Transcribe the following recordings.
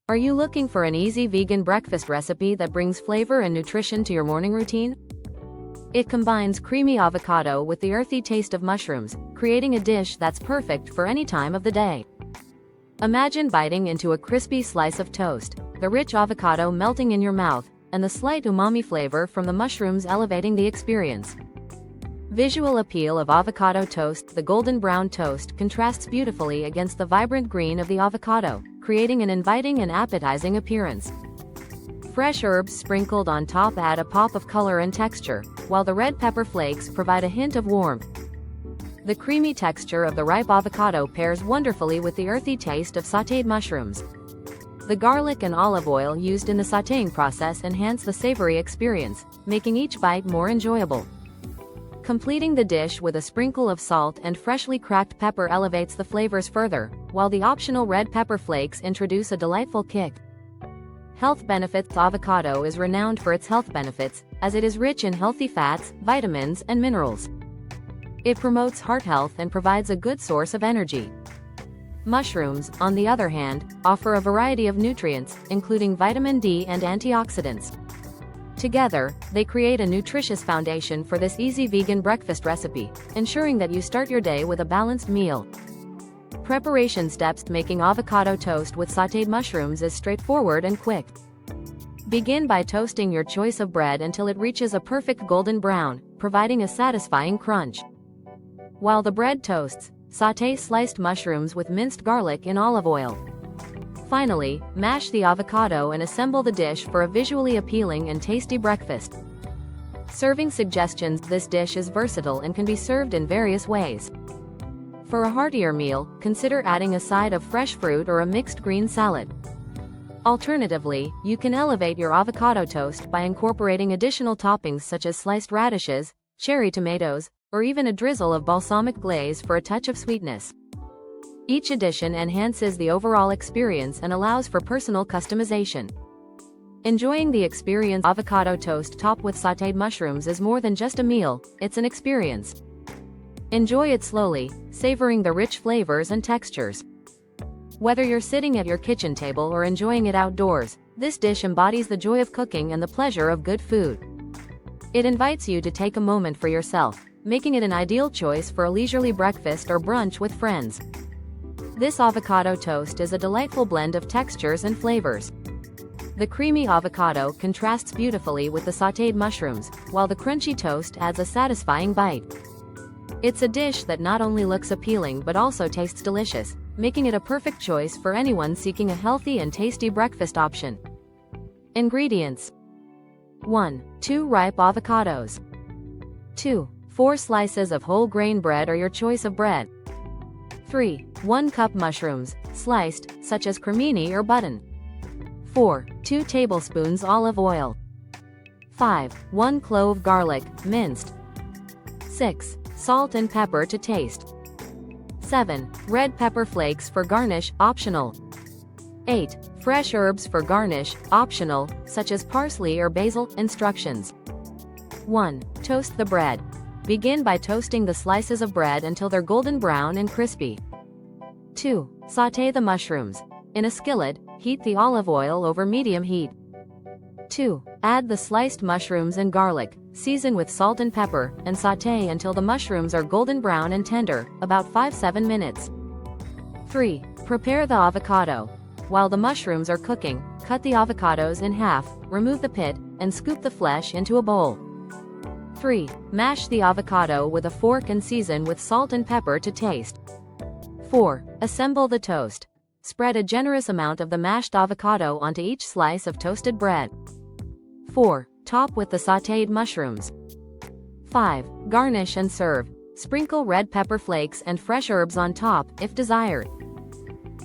Are you looking for an easy vegan breakfast recipe that brings flavor and nutrition to your morning routine? It combines creamy avocado with the earthy taste of mushrooms, creating a dish that's perfect for any time of the day. Imagine biting into a crispy slice of toast, the rich avocado melting in your mouth, and the slight umami flavor from the mushrooms elevating the experience. Visual appeal of avocado toast. The golden brown toast contrasts beautifully against the vibrant green of the avocado, creating an inviting and appetizing appearance. Fresh herbs sprinkled on top add a pop of color and texture, while the red pepper flakes provide a hint of warmth. The creamy texture of the ripe avocado pairs wonderfully with the earthy taste of sautéed mushrooms. The garlic and olive oil used in the sautéing process enhance the savory experience, making each bite more enjoyable. Completing the dish with a sprinkle of salt and freshly cracked pepper elevates the flavors further, while the optional red pepper flakes introduce a delightful kick. Health benefits. Avocado is renowned for its health benefits, as it is rich in healthy fats, vitamins, and minerals. It promotes heart health and provides a good source of energy. Mushrooms, on the other hand, offer a variety of nutrients, including vitamin D and antioxidants. Together, they create a nutritious foundation for this easy vegan breakfast recipe, ensuring that you start your day with a balanced meal. Preparation steps. Making avocado toast with sautéed mushrooms is straightforward and quick. Begin by toasting your choice of bread until it reaches a perfect golden brown, providing a satisfying crunch. While the bread toasts, sauté sliced mushrooms with minced garlic in olive oil. Finally, mash the avocado and assemble the dish for a visually appealing and tasty breakfast. Serving suggestions. This dish is versatile and can be served in various ways. For a heartier meal, consider adding a side of fresh fruit or a mixed green salad. Alternatively, you can elevate your avocado toast by incorporating additional toppings such as sliced radishes, cherry tomatoes, or even a drizzle of balsamic glaze for a touch of sweetness. Each addition enhances the overall experience and allows for personal customization. Enjoying the experience. Avocado toast topped with sautéed mushrooms is more than just a meal, it's an experience. Enjoy it slowly, savoring the rich flavors and textures. Whether you're sitting at your kitchen table or enjoying it outdoors, this dish embodies the joy of cooking and the pleasure of good food. It invites you to take a moment for yourself, making it an ideal choice for a leisurely breakfast or brunch with friends. This avocado toast is a delightful blend of textures and flavors. The creamy avocado contrasts beautifully with the sautéed mushrooms, while the crunchy toast adds a satisfying bite. It's a dish that not only looks appealing but also tastes delicious, making it a perfect choice for anyone seeking a healthy and tasty breakfast option. Ingredients: 1. 2 ripe avocados. 2. 4 slices of whole grain bread or your choice of bread. 3. 1 cup mushrooms, sliced, such as cremini or button. 4. 2 tablespoons olive oil. 5. 1 clove garlic, minced. 6. Salt and pepper to taste. 7. Red pepper flakes for garnish, optional. 8. Fresh herbs for garnish, optional, such as parsley or basil. Instructions: 1. Toast the bread. Begin by toasting the slices of bread until they're golden brown and crispy. 2. Sauté the mushrooms. In a skillet, heat the olive oil over medium heat. 2. Add the sliced mushrooms and garlic, season with salt and pepper, and sauté until the mushrooms are golden brown and tender, about 5-7 minutes. 3. Prepare the avocado. While the mushrooms are cooking, cut the avocados in half, remove the pit, and scoop the flesh into a bowl. 3. Mash the avocado with a fork and season with salt and pepper to taste. 4. Assemble the toast. Spread a generous amount of the mashed avocado onto each slice of toasted bread. 4. Top with the sautéed mushrooms. 5. Garnish and serve. Sprinkle red pepper flakes and fresh herbs on top, if desired.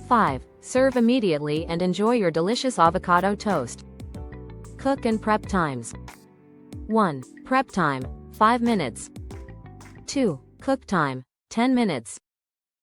5. Serve immediately and enjoy your delicious avocado toast. Cook and prep times: 1. Prep time, 5 minutes. 2. Cook time, 10 minutes.